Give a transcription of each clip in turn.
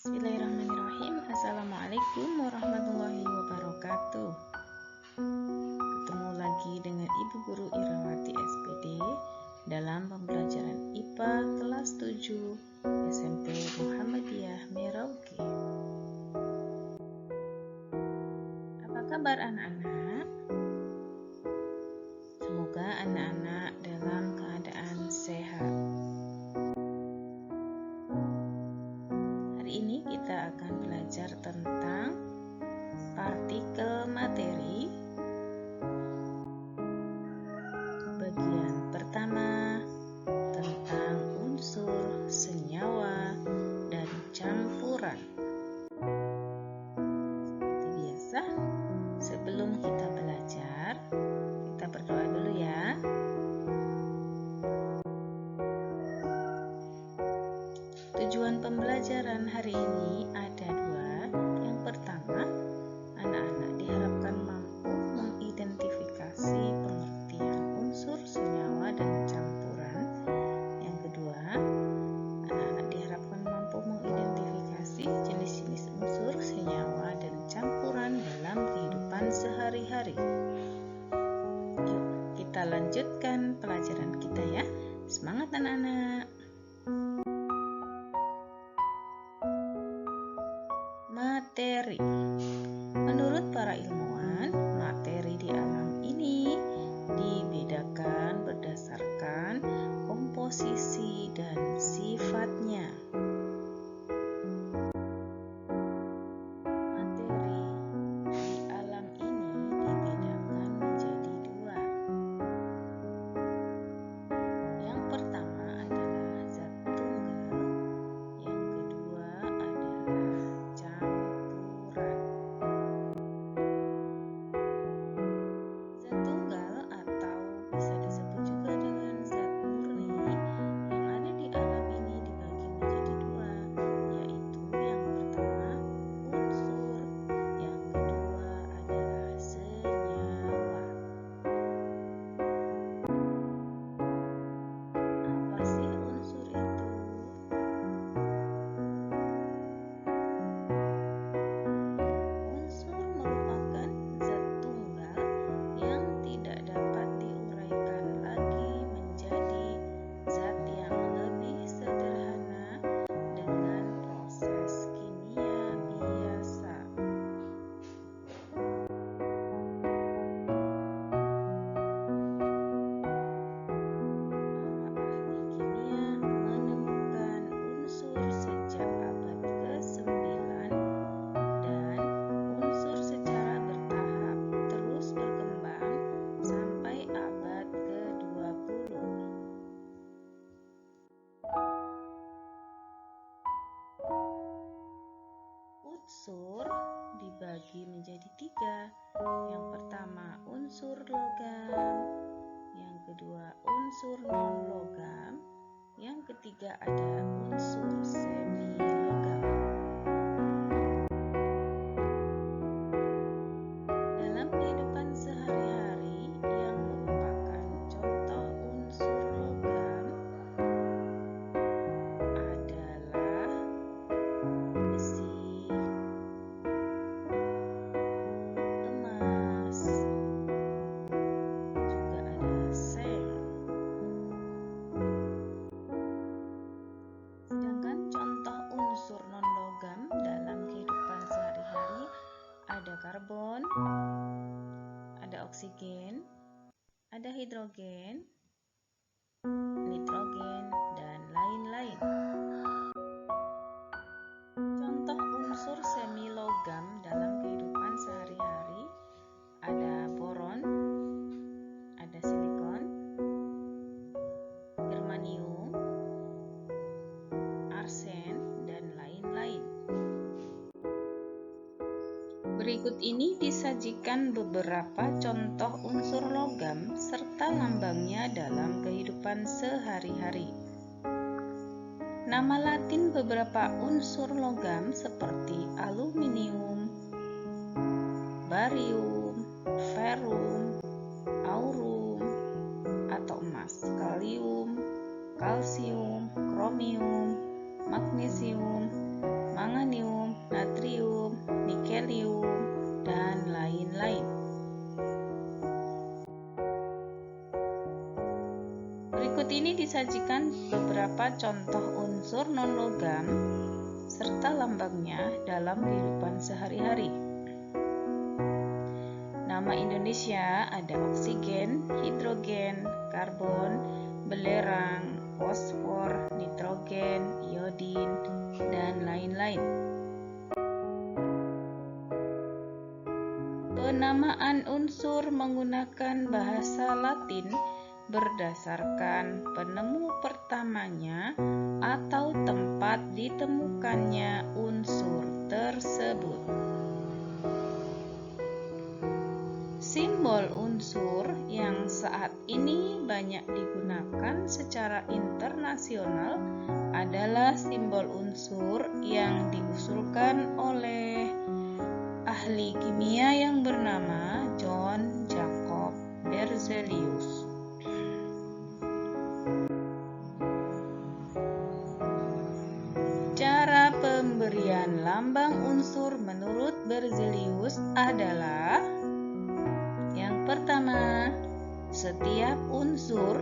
Bismillahirrahmanirrahim. Assalamualaikum warahmatullahi wabarakatuh. Ketemu lagi dengan Ibu Guru Irawati SPD dalam pembelajaran IPA kelas 7 SMP Muhammadiyah Merauke. Apa kabar anak-anak? Semoga anak-anak dalam keadaan sehat. Hari ini kita akan belajar tentang partikel materi. Bagian pertama tentang unsur, senyawa, dan campuran. Seperti biasa, sebelum kita belajar, kita berdoa dulu ya. Tujuan pembelajaran hari ini ada dua. Yang pertama, anak-anak diharapkan mampu mengidentifikasi pengertian unsur, senyawa, dan campuran. Yang kedua, anak-anak diharapkan mampu mengidentifikasi jenis-jenis unsur, senyawa, dan campuran dalam kehidupan sehari-hari. Yuk, kita lanjutkan pelajaran kita ya. Semangat anak-anak! Materi. Menurut para ilmuwan, materi di alam ini dibedakan berdasarkan komposisi dan sifatnya. Materi di alam ini dibedakan menjadi dua. Yang pertama adalah zat tunggal, yang kedua adalah campuran. Zat tunggal atau bisa disebut juga dengan zat murni yang ada di alam ini dibagi menjadi dua, yaitu yang pertama unsur, yang kedua adalah senyawa. Apa sih unsur itu? Unsur merupakan zat tunggal yang tidak dapat diuraikan lagi menjadi zat yang lebih sederhana dengan proses kimia biasa. Para ahli kimia menemukan unsur sejak abad ke-9 dan unsur secara bertahap terus berkembang sampai abad ke-20. Unsur dibagi menjadi tiga. Yang pertama unsur logam, yang kedua unsur non-logam, yang ketiga ada unsur semi-logam. Dalam kehidupan sehari-hari yang merupakan contoh unsur logam adalah besi, emas, juga ada seng. Sedangkan contoh unsur non-logam dalam kehidupan sehari-hari ada karbon, ada oksigen, ada hidrogen, nitrogen, dan lain-lain. Contoh unsur semi-logam dalam kehidupan sehari-hari ada boron, ada silikon, germanium, arsen, dan lain-lain. Berikut ini disajikan beberapa contoh unsur logam serta lambangnya dalam kehidupan sehari-hari. Nama Latin beberapa unsur logam seperti aluminium, barium, ferum, aurum, atau emas, kalium, kalsium, kromium, magnesium, manganium, natrium, nikelium, dan lain-lain. Berikut ini disajikan beberapa contoh unsur non-logam serta lambangnya dalam kehidupan sehari-hari. Nama Indonesia ada oksigen, hidrogen, karbon, belerang, fosfor, nitrogen, iodin, dan lain-lain. Penamaan unsur menggunakan bahasa Latin berdasarkan penemu pertamanya atau tempat ditemukannya unsur tersebut. Simbol unsur yang saat ini banyak digunakan secara internasional adalah simbol unsur yang diusulkan oleh ahli kimia yang bernama John Jacob Berzelius. Cara pemberian lambang unsur menurut Berzelius adalah: yang pertama, setiap unsur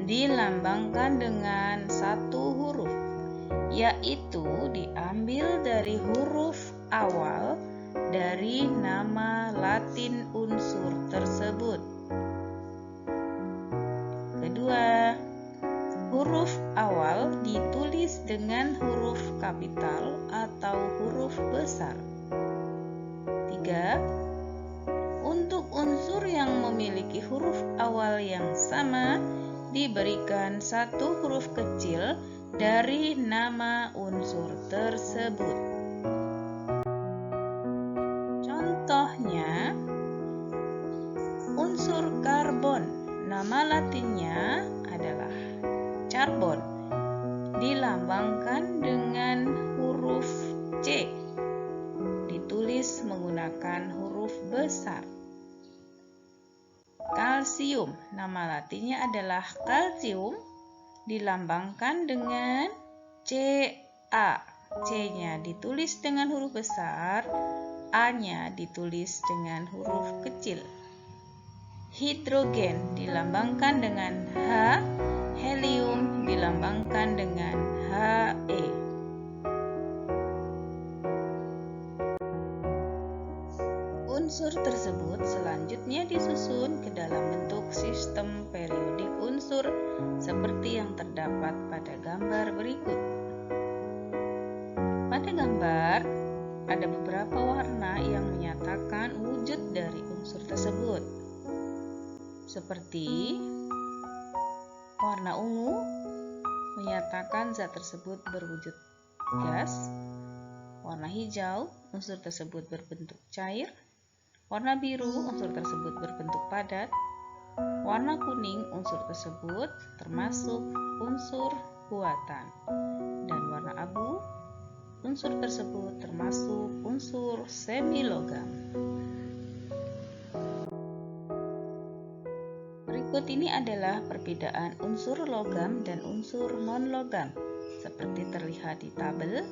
dilambangkan dengan satu huruf, yaitu diambil dari huruf awal dari nama Latin unsur tersebut. Kedua, huruf awal ditulis dengan huruf kapital atau huruf besar. Tiga, untuk unsur yang memiliki huruf awal yang sama, diberikan satu huruf kecil dari nama unsur tersebut. Contohnya, unsur karbon, nama latinnya adalah carbon, dilambangkan dengan huruf C, ditulis menggunakan huruf besar. Kalsium, nama latinnya adalah kalsium, dilambangkan dengan Ca. C-nya ditulis dengan huruf besar, A-nya ditulis dengan huruf kecil. Hidrogen dilambangkan dengan H, helium dilambangkan dengan He. Unsur tersebut selanjutnya disusun ke dalam bentuk sistem periodik unsur seperti yang terdapat pada gambar berikut. Pada gambar ada beberapa warna yang menyatakan wujud dari unsur tersebut, seperti warna ungu menyatakan zat tersebut berwujud gas, warna hijau unsur tersebut berbentuk cair, warna biru unsur tersebut berbentuk padat, warna kuning unsur tersebut termasuk unsur buatan, dan warna abu unsur tersebut termasuk unsur semilogam. Berikut ini adalah perbedaan unsur logam dan unsur non-logam seperti terlihat di tabel.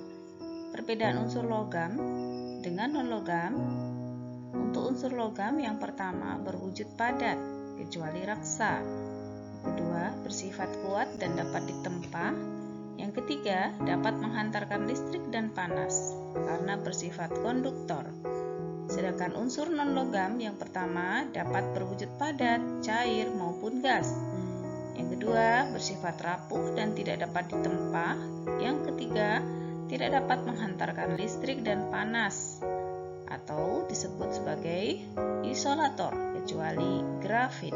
Perbedaan unsur logam dengan non-logam. Untuk unsur logam, yang pertama berwujud padat, kecuali raksa. Yang kedua, bersifat kuat dan dapat ditempa. Yang ketiga, dapat menghantarkan listrik dan panas karena bersifat konduktor. Sedangkan unsur non-logam yang pertama dapat berwujud padat, cair maupun gas. Yang kedua, bersifat rapuh dan tidak dapat ditempa. Yang ketiga, tidak dapat menghantarkan listrik dan panas, atau disebut sebagai isolator, kecuali grafit.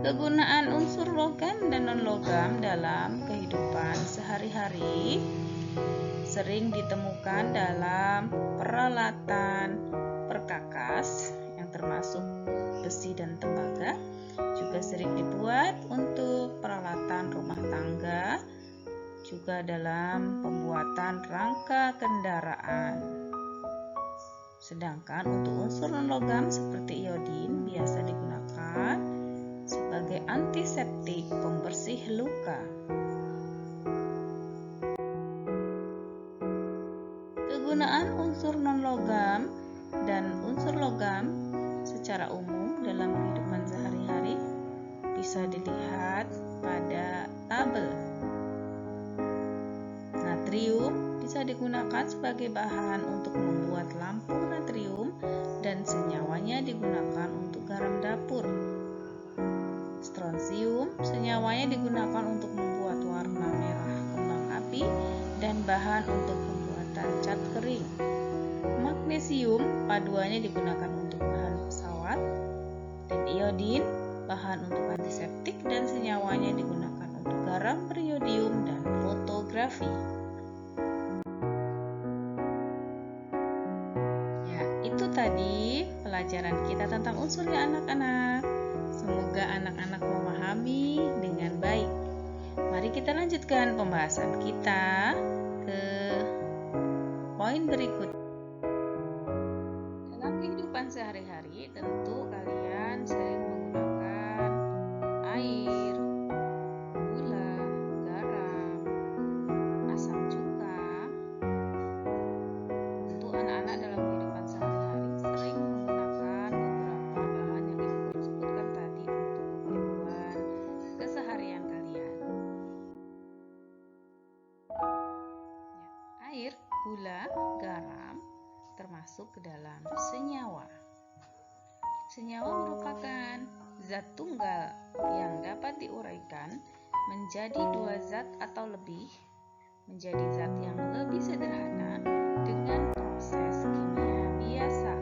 Kegunaan unsur logam dan non-logam dalam kehidupan sehari-hari sering ditemukan dalam peralatan perkakas yang termasuk besi dan tembaga, juga sering dibuat untuk peralatan rumah tangga, juga dalam pembuatan rangka kendaraan. Sedangkan untuk unsur non-logam seperti iodin biasa digunakan sebagai antiseptik pembersih luka. Penggunaan unsur non-logam dan unsur logam secara umum dalam kehidupan sehari-hari bisa dilihat pada tabel. Natrium bisa digunakan sebagai bahan untuk membuat lampu natrium dan senyawanya digunakan untuk garam dapur. Strontium senyawanya digunakan untuk membuat warna merah kembang api dan bahan untuk pembuatan cat kering. Magnesium paduannya digunakan untuk bahan pesawat, dan iodin bahan untuk antiseptik dan senyawanya digunakan untuk garam beriodium dan fotografi. Ya, itu tadi pelajaran kita tentang unsur ya anak-anak. Semoga anak-anak memahami dengan baik. Mari kita lanjutkan pembahasan kita ke poin berikut. Dalam kehidupan sehari-hari tentu kalian sering menggunakan air, gula, garam, asam cuka. Tentu anak-anak dalam kehidupan sehari-hari sering menggunakan beberapa bahan yang ibu sebutkan tadi untuk keperluan keseharian kalian. Air, gula, garam termasuk ke dalam senyawa. Senyawa merupakan zat tunggal yang dapat diuraikan menjadi dua zat atau lebih, menjadi zat yang lebih sederhana dengan proses kimia biasa.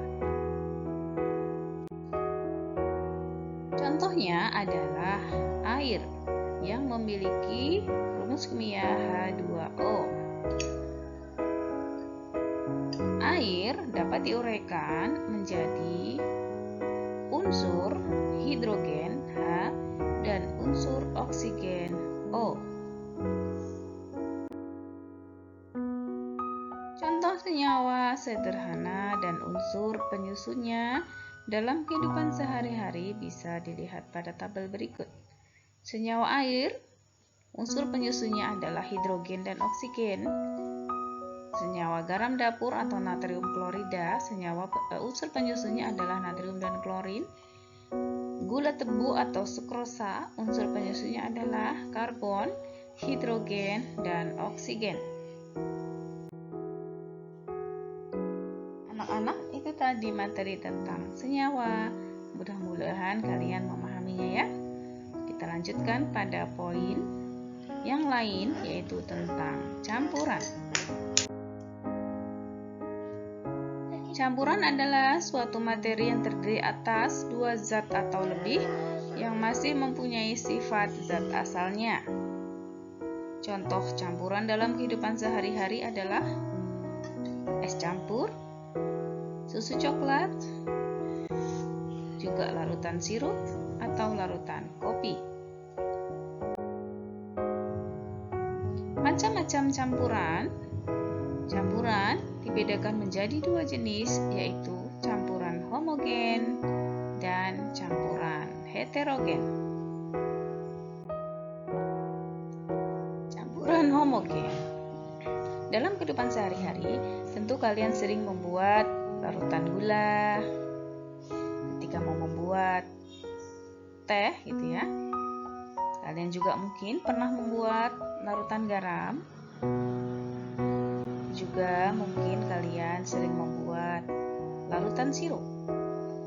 Contohnya adalah air yang memiliki rumus kimia H2O. Air dapat diuraikan menjadi unsur hidrogen H dan unsur oksigen O. Contoh senyawa sederhana dan unsur penyusunnya dalam kehidupan sehari-hari bisa dilihat pada tabel berikut. Senyawa air, unsur penyusunnya adalah hidrogen dan oksigen. Senyawa garam dapur atau natrium klorida, unsur penyusunnya adalah natrium dan klorin. Gula tebu atau sukrosa, unsur penyusunnya adalah karbon, hidrogen, dan oksigen. Anak-anak, itu tadi materi tentang senyawa. Mudah-mudahan kalian memahaminya ya. Kita lanjutkan pada poin yang lain, yaitu tentang campuran. Campuran adalah suatu materi yang terdiri atas dua zat atau lebih yang masih mempunyai sifat zat asalnya. Contoh campuran dalam kehidupan sehari-hari adalah es campur, susu coklat, juga larutan sirup atau larutan kopi. Macam-macam campuran dibedakan menjadi dua jenis, yaitu campuran homogen dan campuran heterogen. Campuran homogen. Dalam kehidupan sehari-hari, tentu kalian sering membuat larutan gula ketika mau membuat teh gitu ya. Kalian juga mungkin pernah membuat larutan garam. Juga mungkin kalian sering membuat larutan sirup.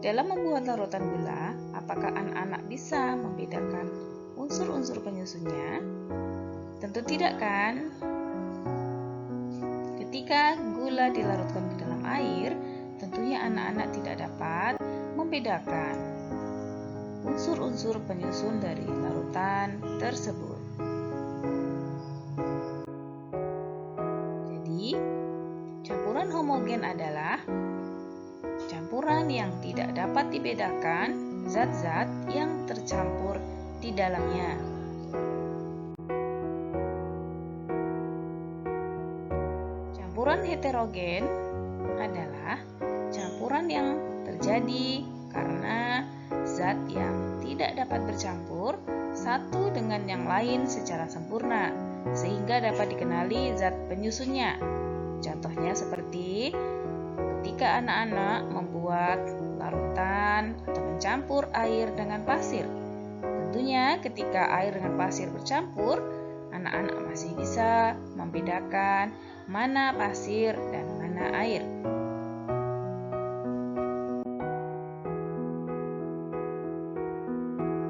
Dalam membuat larutan gula, apakah anak-anak bisa membedakan unsur-unsur penyusunnya? Tentu tidak kan? Ketika gula dilarutkan ke dalam air, tentunya anak-anak tidak dapat membedakan unsur-unsur penyusun dari larutan tersebut. Campuran homogen adalah campuran yang tidak dapat dibedakan zat-zat yang tercampur di dalamnya. Campuran heterogen adalah campuran yang terjadi karena zat yang tidak dapat bercampur satu dengan yang lain secara sempurna, sehingga dapat dikenali zat penyusunnya. Contohnya seperti ketika anak-anak membuat larutan atau mencampur air dengan pasir. Tentunya ketika air dengan pasir bercampur, anak-anak masih bisa membedakan mana pasir dan mana air.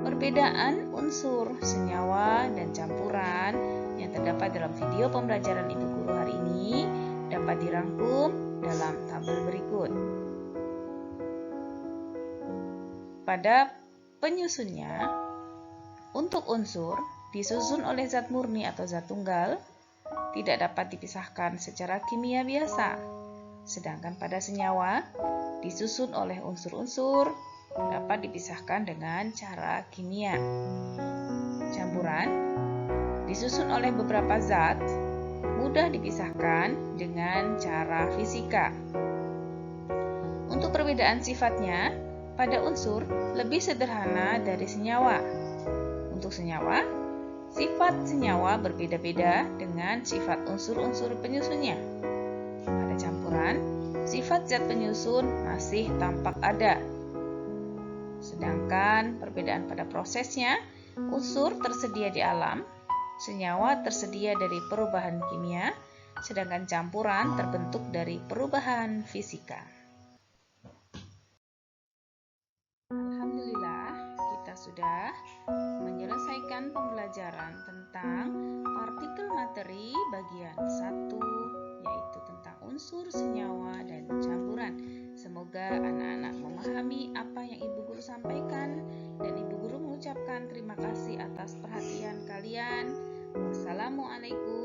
Perbedaan unsur, senyawa, dan campuran yang terdapat dalam video pembelajaran Ibu Guru hari ini dapat dirangkum dalam tabel berikut. Pada penyusunnya, untuk unsur disusun oleh zat murni atau zat tunggal tidak dapat dipisahkan secara kimia biasa. Sedangkan pada senyawa disusun oleh unsur-unsur dapat dipisahkan dengan cara kimia. Campuran disusun oleh beberapa zat mudah dipisahkan dengan cara fisika. Untuk perbedaan sifatnya, pada unsur lebih sederhana dari senyawa. Untuk senyawa, sifat senyawa berbeda-beda dengan sifat unsur-unsur penyusunnya. Pada campuran, sifat zat penyusun masih tampak ada. Sedangkan perbedaan pada prosesnya, unsur tersedia di alam, senyawa tersedia dari perubahan kimia, sedangkan campuran terbentuk dari perubahan fisika. Alhamdulillah, kita sudah menyelesaikan pembelajaran tentang partikel materi bagian 1, yaitu tentang unsur, senyawa, dan campuran. Semoga anak-anak memahami apa yang Ibu Guru sampaikan, dan Ibu Guru mengucapkan terima kasih atas perhatian kalian. Wassalamualaikum